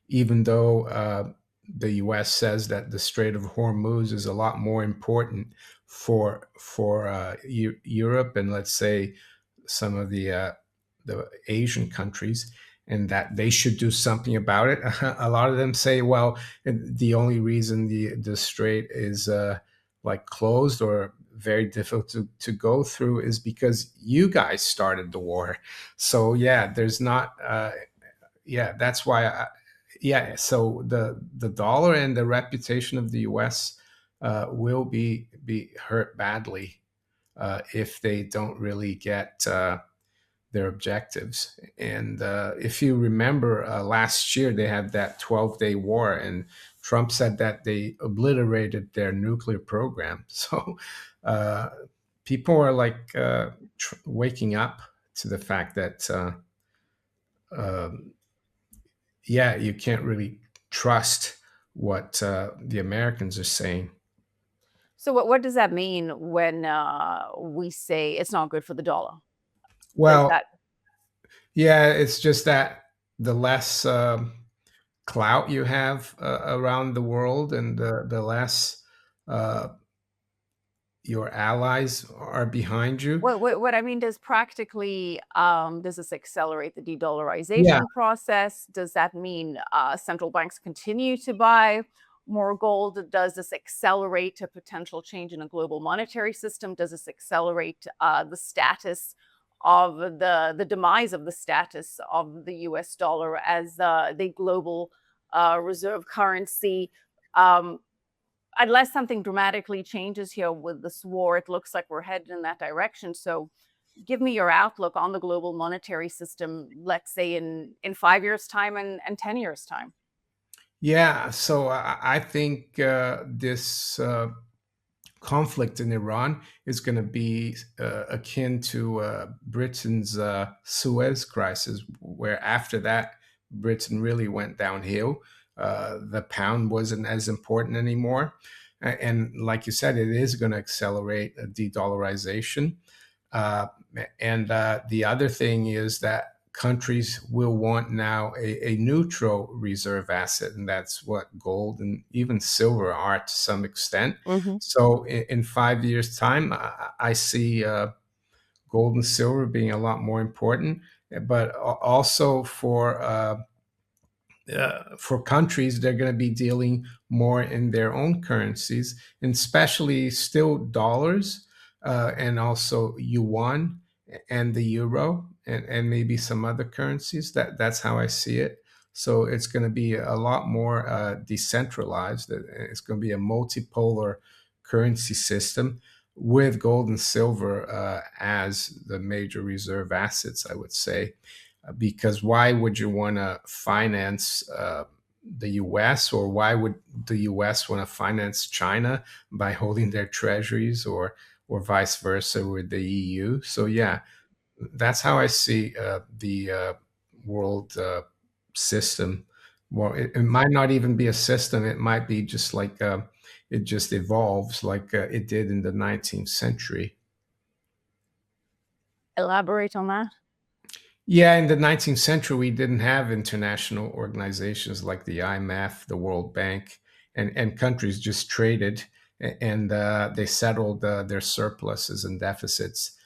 even though the U.S. says that the Strait of Hormuz is a lot more important for Europe and, let's say, some of the Asian countries, and that they should do something about it. A lot of them say, well, the only reason the strait is like closed or very difficult to go through is because you guys started the war. So yeah, there's not. Yeah, that's why. Yeah, so the dollar and the reputation of the U.S. Will be hurt badly if they don't really get their objectives. And if you remember, last year they had that 12-day war, and Trump said that they obliterated their nuclear program. So uh, people are like waking up to the fact that, um, yeah, you can't really trust what the Americans are saying. So, what does that mean when we say it's not good for the dollar? Does Well, that yeah, it's just that the less clout you have around the world, and the less uh, your allies are behind you. what I mean, does practically, does this accelerate the Yeah, de-dollarization process? Does that mean central banks continue to buy more gold? Does this accelerate a potential change in a global monetary system? Does this accelerate the status of the demise of the status of the US dollar as the global reserve currency? Um, Unless something dramatically changes here with this war, it looks like we're headed in that direction. So, give me your outlook on the global monetary system, let's say in 5 years' time and 10 years' time. yeah. So I think this conflict in Iran is going to be akin to Britain's Suez crisis, where after that, Britain really went downhill. The pound wasn't as important anymore. And like you said, it is going to accelerate a de-dollarization. Uh, and the other thing is that countries will want now a neutral reserve asset, and that's what gold and even silver are to some extent. Hmm. So in 5 years' time, I see gold and silver being a lot more important, but also for countries, they're going to be dealing more in their own currencies, and especially still dollars, and also yuan and the euro, and maybe some other currencies. That's how I see it. So it's going to be a lot more decentralized. It's going to be a multipolar currency system with gold and silver as the major reserve assets, I would say, because why would you want to finance the US, or why would the US want to finance China by holding their treasuries, or vice versa with the EU? So yeah, that's how I see the world system. Well, it might not even be a system. It might be just like it just evolves like it did in the 19th century. Elaborate on that. Yeah, in the 19th century, we didn't have international organizations like the IMF, the World Bank, and countries just traded, and they settled their surpluses and deficits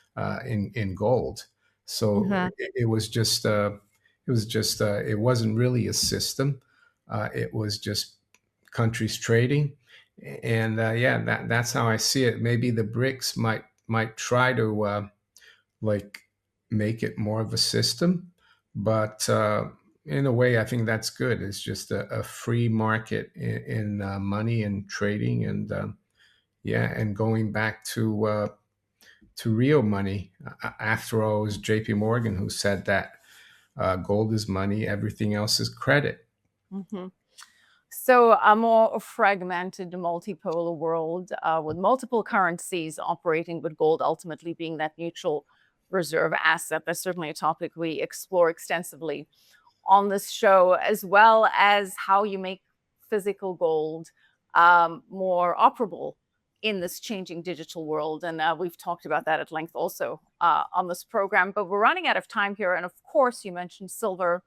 in gold. So Hmm. it wasn't really a system. It was just countries trading, and yeah, that's how I see it. Maybe the BRICS might try to like make it more of a system. But in a way, I think that's good. It's just a free market in money and trading, and yeah, and going back to real money. After all, it was J.P. Morgan who said that gold is money, everything else is credit. Hmm. So a more fragmented multipolar world with multiple currencies operating, but gold ultimately being that neutral reserve asset. That's certainly a topic we explore extensively on this show, as well as how you make physical gold more operable in this changing digital world. And we've talked about that at length also on this program. But we're running out of time here. And of course, you mentioned silver.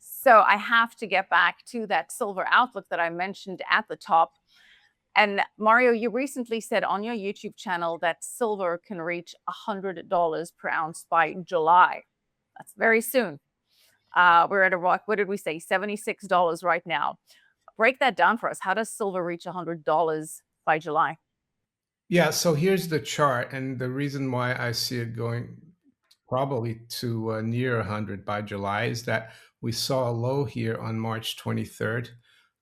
So I have to get back to that silver outlook that I mentioned at the top. And Mario, you recently said on your YouTube channel that silver can reach $100 per ounce by July. That's very soon. We're at a rock. What did we say? $76 right now. Break that down for us. How does silver reach $100 by July? Yeah, so here's the chart, and the reason why I see it going probably to near 100 by July is that we saw a low here on March 23rd,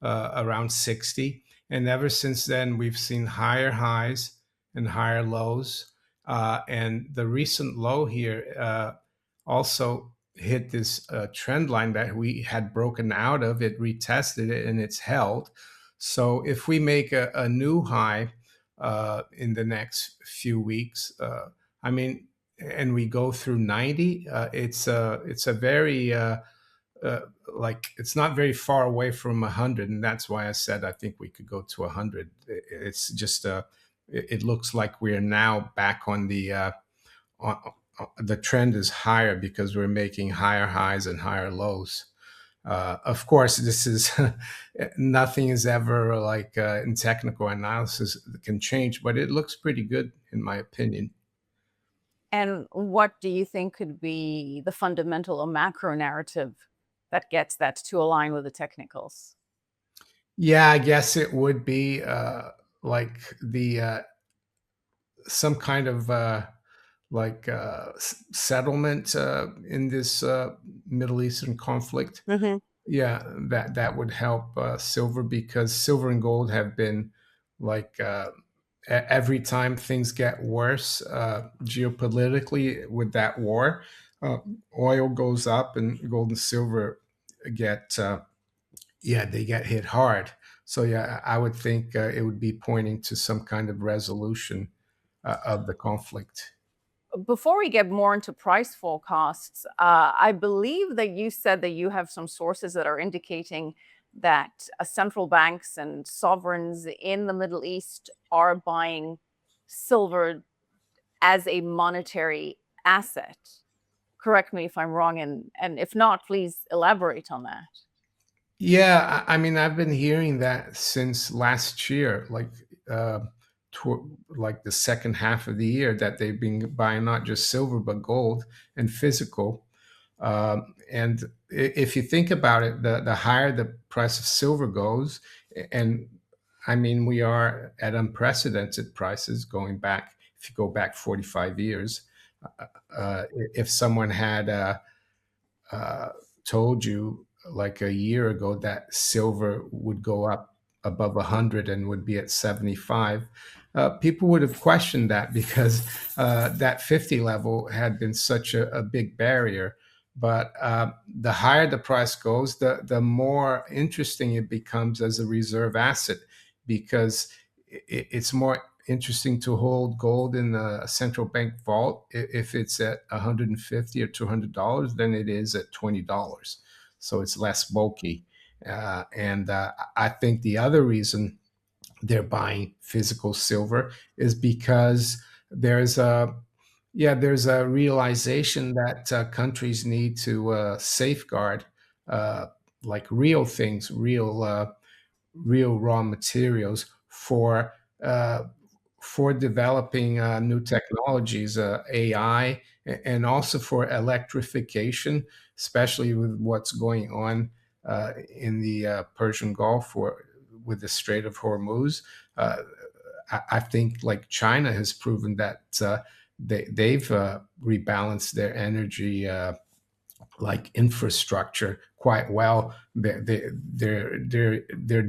around 60. And ever since then, we've seen higher highs and higher lows. And the recent low here also hit this trend line that we had broken out of. It retested it and it's held. So if we make a new high in the next few weeks, I mean, and we go through 90, it's a very uh, like it's not very far away from 100, and that's why I said I think we could go to 100. It's just it looks like we're now back on on, the trend is higher because we're making higher highs and higher lows. Of course, this is nothing is ever like in technical analysis can change, but it looks pretty good in my opinion. And what do you think could be the fundamental or macro narrative that gets that to align with the technicals? Yeah, I guess it would be like the some kind of settlement in this Middle Eastern conflict. Hmm. Yeah, that would help silver, because silver and gold have been like every time things get worse geopolitically with that war, uh, oil goes up and gold and silver get yeah, they get hit hard. So yeah, I would think it would be pointing to some kind of resolution of the conflict. Before we get more into price forecasts, I believe that you said that you have some sources that are indicating that central banks and sovereigns in the Middle East are buying silver as a monetary asset. Correct me if I'm wrong, and if not, please elaborate on that. Yeah, I mean, I've been hearing that since last year, like the second half of the year, that they've been buying not just silver but gold and physical. And if you think about it, the higher the price of silver goes, and I mean, we are at unprecedented prices going back. If you go back 45 years, if someone had uh, told you like a year ago that silver would go up above 100 and would be at 75, people would have questioned that because that 50 level had been such a big barrier. But the higher the price goes, the more interesting it becomes as a reserve asset because it's more interesting to hold gold in the central bank vault if it's at 150 or $200 than it is at $20. So it's less bulky. And I think the other reason they're buying physical silver is because there's a there's a realization that countries need to safeguard uh, like real things, real raw materials uh, for developing new technologies, AI, and also for electrification, especially with what's going on in the Persian Gulf or with the Strait of Hormuz. Uh, I think like China has proven that they've rebalanced their energy like infrastructure quite well. They're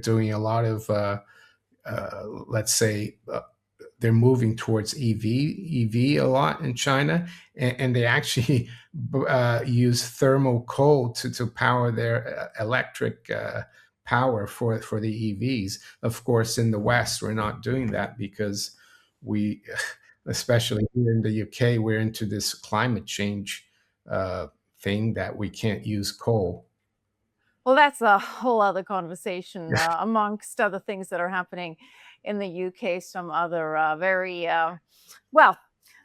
doing a lot of let's say they're moving towards EV a lot in China, and they actually use thermal coal to power their electric power for the EVs. Of course, in the West, we're not doing that because we, especially here in the UK, we're into this climate change uh, thing that we can't use coal. Well, that's a whole other conversation, amongst other things that are happening in the UK. Some other very, well,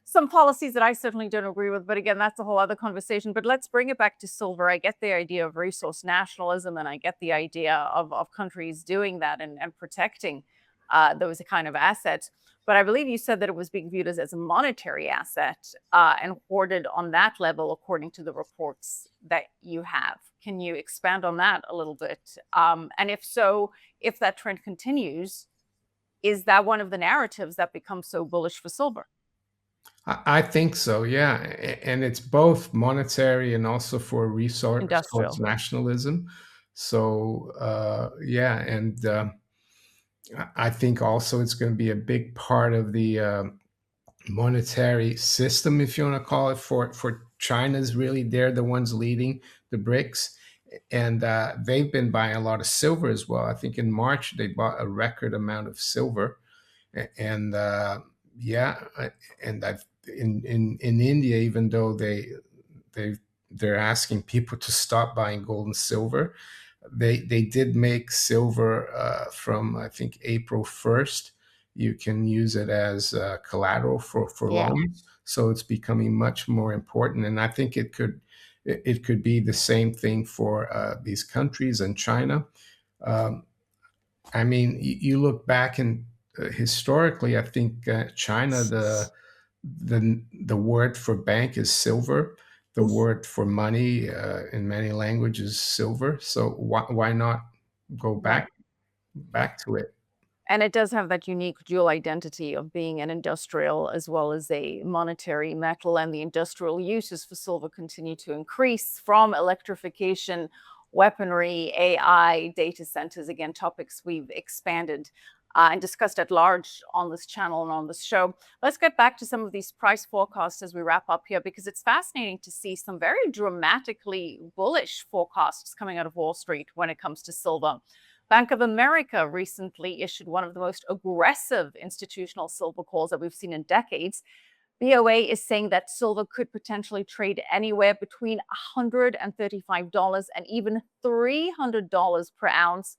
some policies that I certainly don't agree with. But again, that's a whole other conversation. But let's bring it back to silver. I get the idea of resource nationalism, and I get the idea of countries doing that and protecting those kind of assets. But I believe you said that it was being viewed as a monetary asset and hoarded on that level, according to the reports that you have. Can you expand on that a little bit? And if so, if that trend continues, is that one of the narratives that becomes so bullish for silver? I think so, yeah, and it's both monetary and also for resource Industrial. nationalism. So yeah, and I think also it's going to be a big part of the monetary system, if you want to call it, for China's really they're the ones leading the BRICS, and they've been buying a lot of silver as well. I think in March they bought a record amount of silver, and yeah, and I've in India, even though they they're asking people to stop buying gold and silver, they did make silver from I think April 1st. You can use it as collateral for Yeah. loans, so it's becoming much more important. And I think it could be the same thing for these countries and China. Um, I mean, you look back and historically, I think China, the word for bank is silver. The word for money in many languages is silver. So why not go Right. back to it? And it does have that unique dual identity of being an industrial as well as a monetary metal, and the industrial uses for silver continue to increase from electrification, weaponry, AI, data centers. Again, topics we've expanded and discussed at large on this channel and on this show. Let's get back to some of these price forecasts as we wrap up here, because it's fascinating to see some very dramatically bullish forecasts coming out of Wall Street when it comes to silver. Bank of America recently issued one of the most aggressive institutional silver calls that we've seen in decades. BOA is saying that silver could potentially trade anywhere between $135 and even $300 per ounce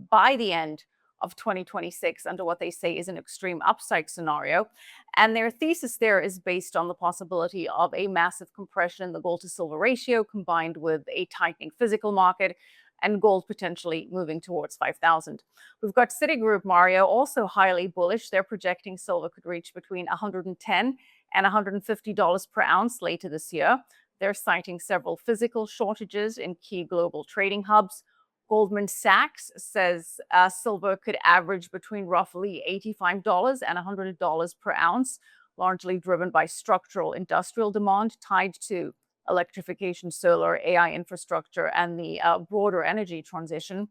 by the end of 2026, under what they say is an extreme upside scenario. And their thesis there is based on the possibility of a massive compression in the gold to silver ratio combined with a tightening physical market and gold potentially moving towards 5,000. We've got Citigroup, Mario, also highly bullish. They're projecting silver could reach between 110 and $150 per ounce later this year. They're citing several physical shortages in key global trading hubs. Goldman Sachs says silver could average between roughly $85 and $100 per ounce, largely driven by structural industrial demand tied to electrification, solar, AI infrastructure, and the broader energy transition.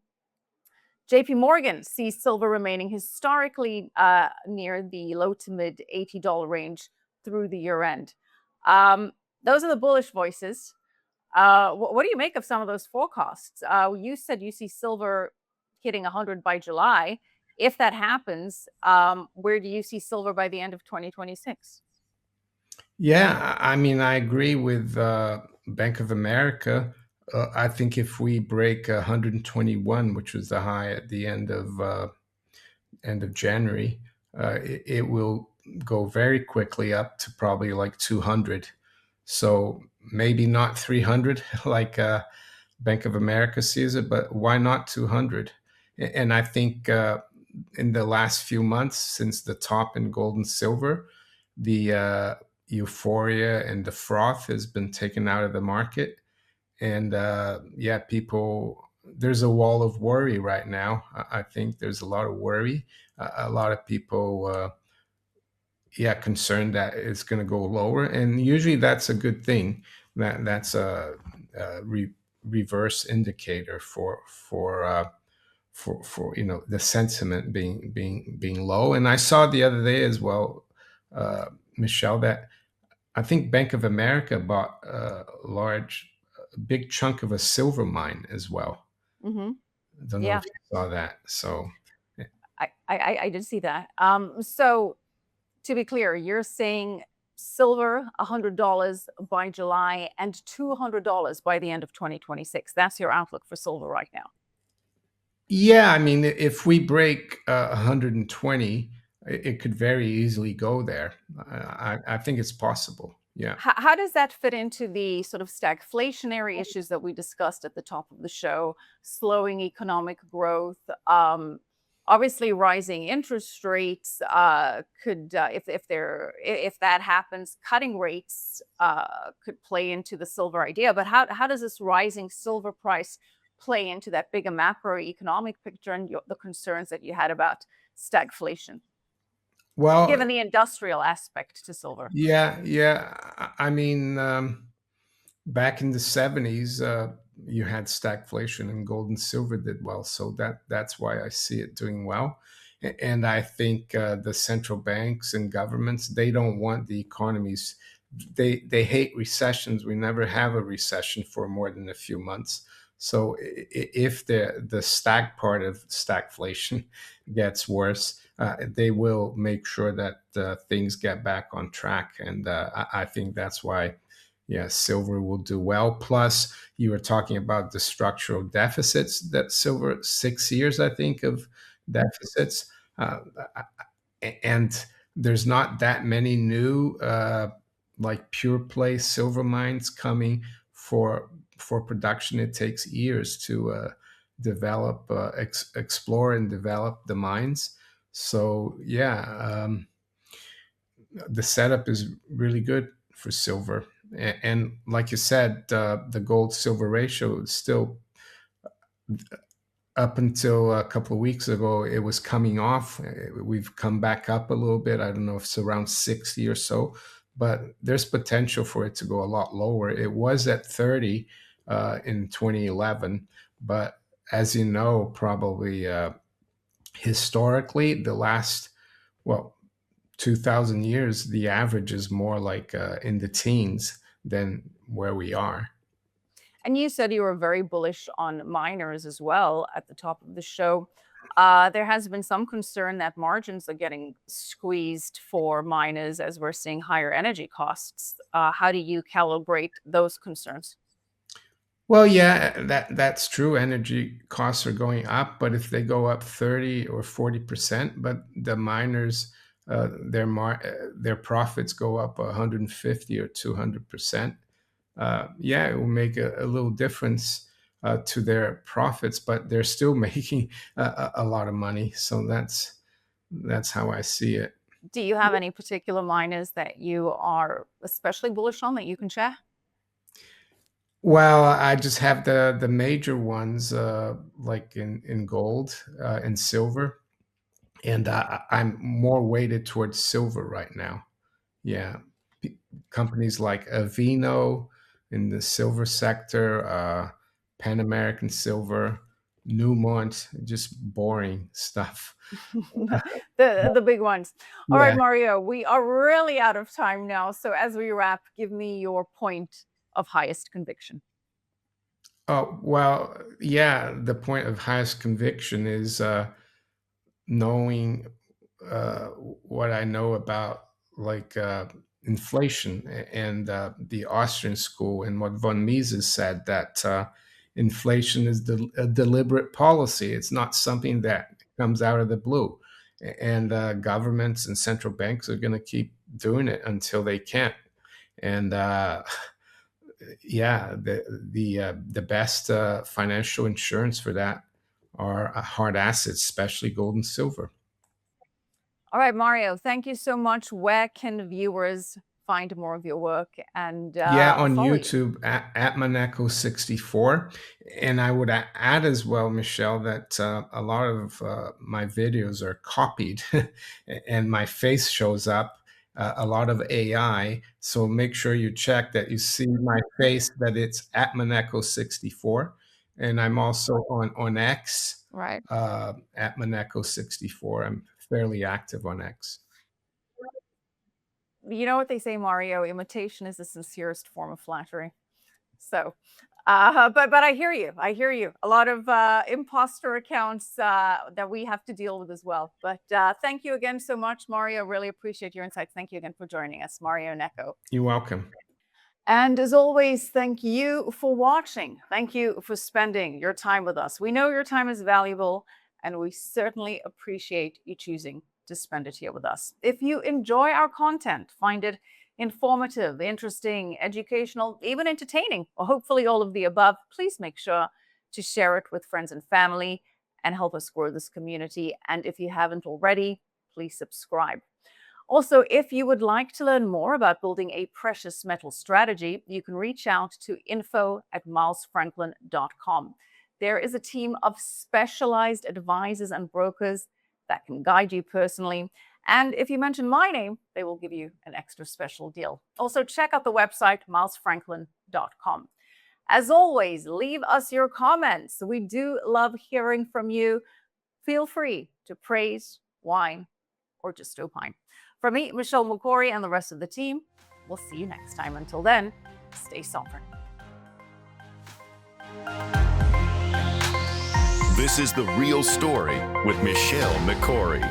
JP Morgan sees silver remaining historically near the low to mid $80 range through the year end. Those are the bullish voices. What do you make of some of those forecasts? You said you see silver hitting 100 by July. If that happens, where do you see silver by the end of 2026? Yeah, I mean, I agree with Bank of America. I think if we break 121, which was the high at the end of January, it will go very quickly up to probably like 200. So maybe not 300 like Bank of America sees it, but why not 200? And I think in the last few months, since the top in gold and silver, the euphoria and the froth has been taken out of the market. And yeah, people, there's a wall of worry right now. I think there's a lot of worry. A lot of people, yeah, concerned that it's going to go lower. And usually that's a good thing. That's a reverse indicator for the sentiment being low. And I saw the other day as well, Michelle, that I think Bank of America bought a big chunk of a silver mine as well. Mm-hmm. I don't know Yeah, if you saw that. So I did see that. So to be clear, you're saying silver $100 by July and $200 by the end of 2026. That's your outlook for silver right now. yeah, I mean, if we break 120, it could very easily go there. I think it's possible. Yeah. How does that fit into the sort of stagflationary issues that we discussed at the top of the show? Slowing economic growth, obviously rising interest rates could, if that happens, cutting rates could play into the silver idea. But how does this rising silver price play into that bigger macroeconomic picture and the concerns that you had about stagflation, Well, given the industrial aspect to silver? yeah, yeah. I mean, back in the 70s, you had stagflation and gold and silver did well. So that's why I see it doing well. And I think the central banks and governments, they don't want the economies. They hate recessions. We never have a recession for more than a few months. So if the stag part of stagflation gets worse, they will make sure that things get back on track. And I think that's why, yeah, silver will do well. Plus, you were talking about the structural deficits that silver, 6 years, I think, of deficits. Uh, and there's not that many new, like pure play silver mines coming for production. It takes years to develop, explore, and develop the mines. So, yeah, the setup is really good for silver. And like you said, the gold silver ratio is still, up until a couple of weeks ago, it was coming off. We've come back up a little bit. I don't know if it's around 60 or so, but there's potential for it to go a lot lower. It was at 30 in 2011, but as you know, probably historically, the last, well, 2000 years, the average is more like in the teens than where we are. And you said you were very bullish on miners as well at the top of the show. There has been some concern that margins are getting squeezed for miners as we're seeing higher energy costs. How do you calibrate those concerns? Well, yeah, that's true. Energy costs are going up, but if they go up 30 or 40%, but the miners, their profits go up 150 or 200%, yeah, it will make a little difference to their profits, but they're still making a lot of money. So that's how I see it. Do you have any particular miners that you are especially bullish on that you can share? Well, I just have the major ones, like in gold and silver, and I'm more weighted towards silver right now. Yeah, P- companies like Avino in the silver sector, Pan American Silver, Newmont, just boring stuff. The big ones. All right, Yeah. Mario, we are really out of time now. So as we wrap, give me your point of highest conviction. Oh, well, yeah, the point of highest conviction is knowing what I know about like inflation and the Austrian school and what von Mises said that inflation is a deliberate policy. It's not something that comes out of the blue. And governments and central banks are going to keep doing it until they can't. And yeah, the best financial insurance for that are hard assets, especially gold and silver. All right, Mario, thank you so much. Where can viewers find more of your work and Yeah, on follow you? YouTube at Maneco64. And I would add as well, Michelle, that a lot of my videos are copied and my face shows up, a lot of AI. So make sure you check that you see my face, that it's at Maneco64. And I'm also on X Right. at Maneco64. I'm fairly active on X. You know what they say, Mario, imitation is the sincerest form of flattery. So, but I hear you. I hear you. A lot of imposter accounts that we have to deal with as well. But thank you again so much, Mario. Really appreciate your insights. Thank you again for joining us, Mario Innecco. You're welcome. And as always, thank you for watching. Thank you for spending your time with us. We know your time is valuable, and we certainly appreciate you choosing to spend it here with us. If you enjoy our content, find it informative, interesting, educational, even entertaining, or hopefully all of the above, please make sure to share it with friends and family and help us grow this community. And if you haven't already, please subscribe. Also, if you would like to learn more about building a precious metal strategy, you can reach out to info@milesfranklin.com. There is a team of specialized advisors and brokers that can guide you personally. And if you mention my name, they will give you an extra special deal. Also, check out the website, milesfranklin.com. As always, leave us your comments. We do love hearing from you. Feel free to praise, whine, or just opine. From me, Michelle Makori, and the rest of the team, we'll see you next time. Until then, stay sovereign. This is The Real Story with Michelle Makori.